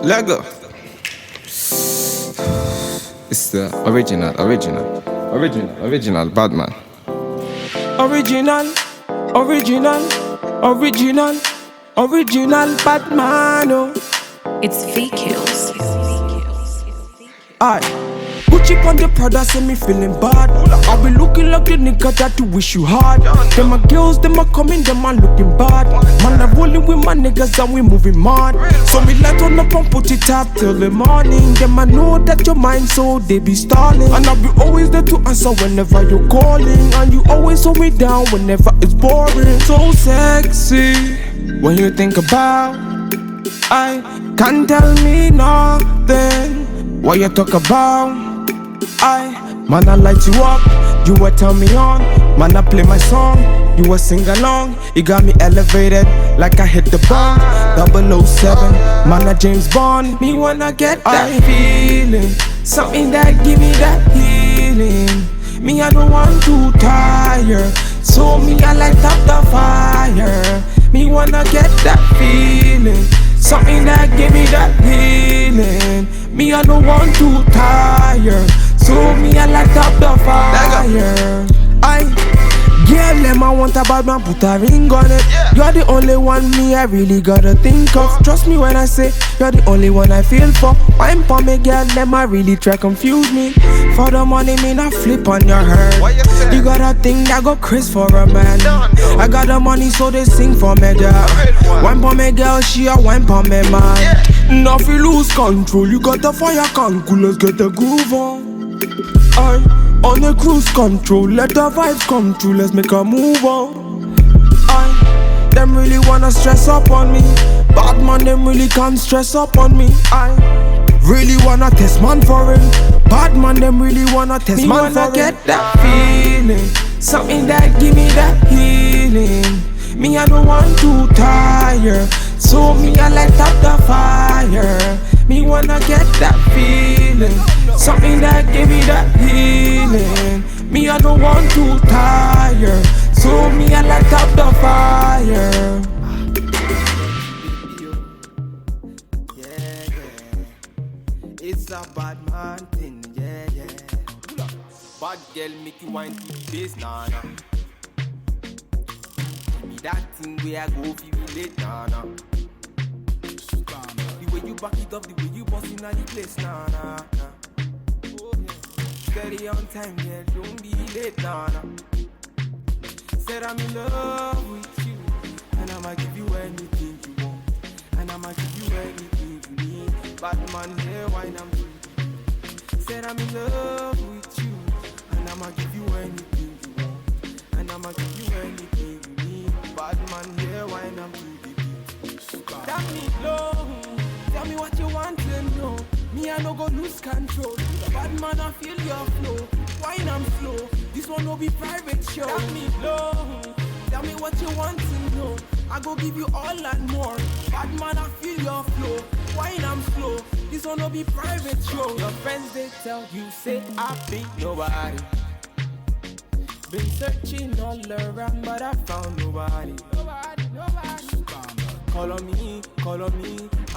Lego. It's the original Batman. Original Batman. Oh. It's V-Kills. Aye. Gucci on the Prada, say me feeling bad. I be looking like the nigga that you wish you had. Them my girls, them a coming, them a looking bad. Man, I'm rolling with my niggas and we moving mad. So me light on up and put it up till the morning. Them I know that your mind, so they be stalling. And I be always there to answer whenever you're calling. And you always hold me down whenever it's boring. So sexy when you think about. I can't tell me nothing. What you talk about? Man, I light you up, you will turn me on. Man, I play my song, you will sing along. You got me elevated like I hit the bomb. 007, man, I James Bond. Me wanna get that feeling, something that give me that healing. Me, I don't want to tire, so me, I light up the fire. Me wanna get that feeling, something that give me that healing. Me, I don't want to tire, so me, I light up the fire. Girl, them I want a bad man, put a ring on it. You're the only one me I really gotta think of. Trust me when I say you're the only one I feel for. Wine for me, girl, them I really try confuse me. For the money, me not flip on your head. You got a thing that go crazy for a man. I got the money, so they sing for me, girl. Wine for me, girl, she a wine for me, man. Now if you lose control, you got the fire can cool, let's get the groove on. On a cruise control, let the vibes come true, let's make a move on. Them really wanna stress up on me. Bad man, them really can't stress up on me. I really wanna test man for it. Bad man, them really wanna test man for it. Me wanna get that feeling, something that give me that healing. Me, I don't want to tire, so me, I light up the fire. Me wanna get that feeling, something that give me that healing. Me, I don't want to tire, so me, I light up the fire. It's a bad man thing, yeah. Bad girl make you wine to the bass, nah. Give me that thing where I go feel late, nah. The way you back it up, the way you bust in the place, nah. Steady on time, yeah, don't be late, nah. Said I'm in love with you, and I'ma give you anything you want, and I'ma give you anything you need. Bad man, here, wine I'm doing. Said I'm in love with you, and I'ma give you anything you want, and I'ma give you anything you need. Bad man, here, wine I'm doing. Tell me low, tell me what you want to know. Me, I no go lose control. Bad man, I feel your flow. Wine I'm slow, this one no be private show. Tell me low, tell me what you want to know. I go give you all and more. Bad man, I feel your flow. Wine I'm slow, this one no be private show. Your friends they tell you say I be nobody. Been searching all around, but I found nobody. Nobody. Call on me,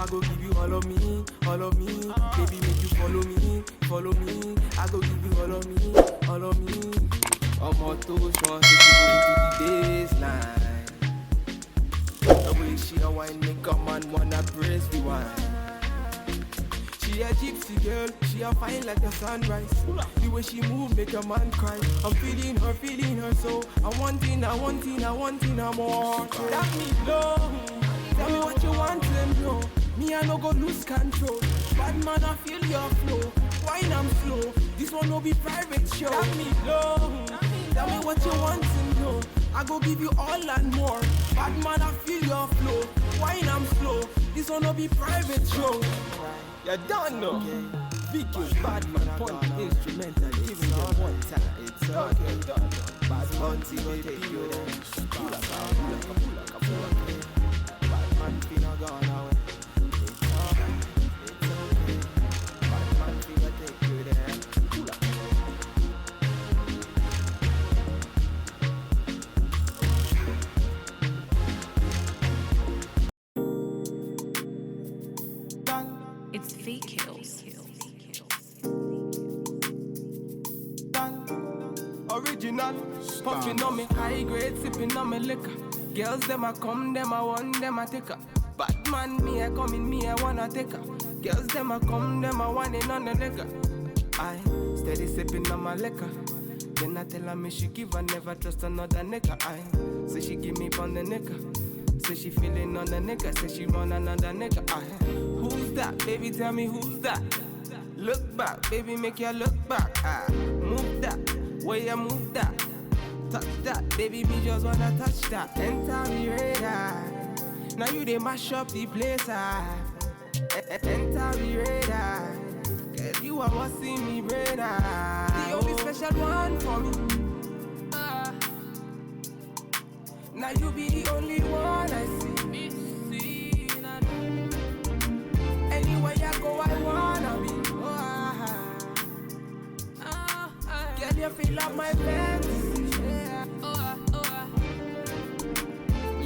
I go give you all of me. Baby, make you follow me. I go give you all of me. I'm on too strong, so you go into the baseline. The way she a wine, make a man wanna praise the wine. She a gypsy girl, she a fine like the sunrise. The way she move, make a man cry. I'm feeling her so I want it more. Tell me low. Tell me what you want to know. Me, I no go lose control. Bad man, I feel your flow. Wine I'm slow. This one no be private show. Tell me low. Tell me what you want to know. I go give you all and more. Bad man, I feel your flow. Wine I'm slow. This one no be private show. You don't know. V-Kills, bad man, point instrumental. Giving them one time. It's okay. Bad man, go take you there. Pull up. Man, finna gone away. It's alright, it's okay. Bad man, finna take you there. Cool up. VKills. Original, puffing on me high grade, sipping on me liquor. Girls, them a come, them a want, them a take her. Batman, me a coming, me a wanna take her. Girls, them a come, them a want it on the liquor. I steady sipping on my liquor. Then I tell her me she give her, never trust another nigga. I say she give me pon the nigga. Say she feeling on the nigga, say she want another nigga. I who's that? Baby, tell me who's that? Look back, baby, make you look back. Move that, way you move that. Touch that, baby, me just wanna touch that. Enter me radar. Now you they mash up the place. Enter me radar. Girl, you are what's in me brain. The only special one for me. Now you be the only one I see. Anywhere I go, I wanna be. Girl, you feel like my fantasy.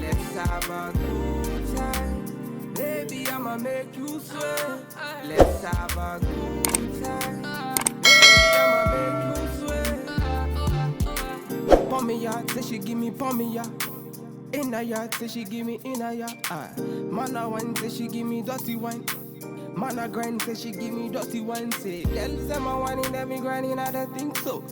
Let's have a good time. Baby, I'ma make you sweat. Let's have a good time. Baby, I'ma make you sweat. Pour me out, say she give me pour me out. In a yard, say she give me in a yard. Man a wine, say she give me dirty wine. Man a grind, say she give me dirty wine. Say, girls them a whining, them me grinding, I don't think so.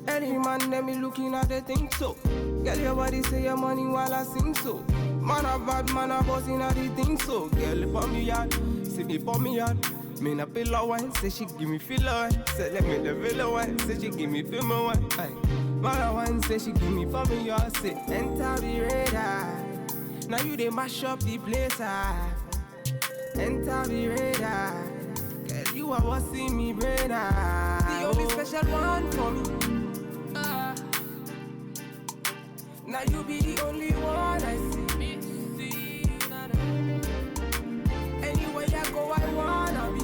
Any man, them me looking, I don't think so. Girl, your body say your money while I sing so. Man a bad, man a bossing, I don't think so. Girl, pour me yard, say me pour me yard. Me na pillow wine, say she give me filler wine. Say let me the villa wine, say she give me film wine. Man a wine, say she give me for me yard. Say enter the radar. Now you they mash up the place. Enter the radar. Girl, you are what's in me brain. The only special one for me. Now you be the only one I see. Anywhere I go, I wanna be.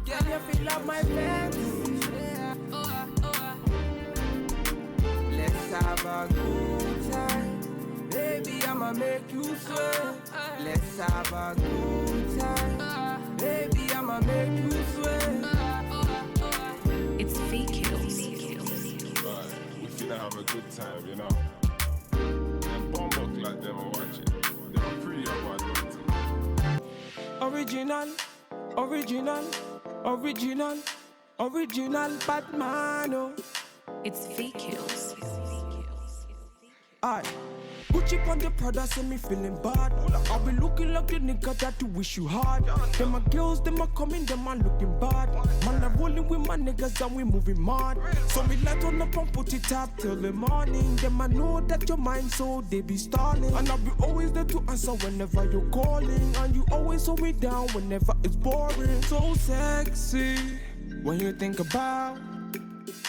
Girl, you feel like my fantasy. Let's have a good time. Baby, I'ma make you sweat. Let's have a good time. Baby, I'ma make you sweat. It's VKills. We finna have a good time, you know. Them bomb like them are watching. They're pretty about it. Original, original, original, original Batman. Oh. It's VKills. Aye. Gucci on the Prada, say me feeling bad. I be looking like the nigga that you wish you had. Them a girls, them a coming, them a looking bad. Man, I'm rolling with my niggas and we moving mad. So me light on up and put it up till the morning. Them I know that your mind, so they be stalling. And I be always there to answer whenever you're calling. And you always hold me down whenever it's boring. So sexy when you think about.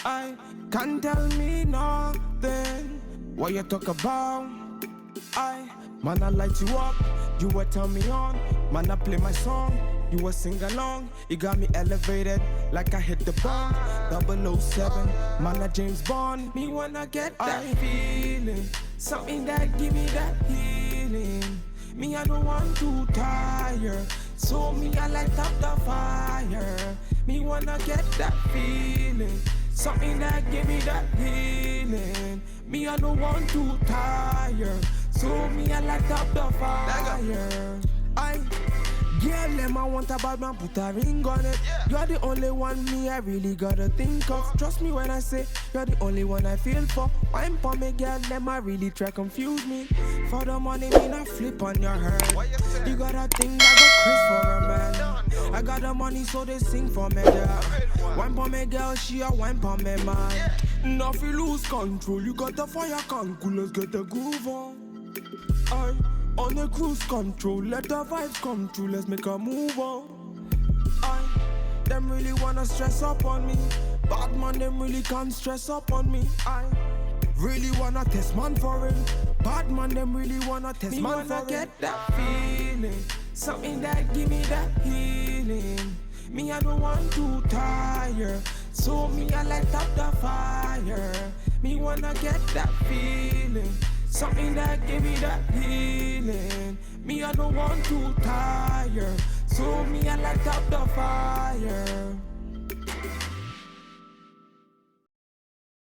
I can't tell me nothing. What you talk about? Man, I light you up, you will turn me on. Man, I play my song, you will sing along. You got me elevated like I hit the bomb. 007, man, I James Bond. Me wanna get that feeling, something that give me that healing. Me, I don't want to tire, so me, I light up the fire. Me wanna get that feeling, something that give me that healing. Me, I don't want to tire, so me, I light up the fire. Girl, them I want a bad man, put a ring on it. You're the only one me I really gotta think of. Trust me when I say you're the only one I feel for. Wine for me, girl, them I really try confuse me. For the money, me not flip on your head. You got a thing that go Chris for a man. I got the money, so they sing for me, girl. Wine for me, girl, she a wine for me, man. Now if you lose control, you got the fire can cool, let's get the groove on. On the cruise control, let the vibes come true, let's make a move on. Them really wanna stress up on me. Bad man, them really can't stress up on me. I really wanna test man for it. Bad man, them really wanna test man for it. Me wanna get that feeling, something that give me that healing. Me, I don't want to tire, so me, I light up the fire. Me wanna get that feeling, Something that give me that healing. Me, I don't want to tire. So me, I light up the fire.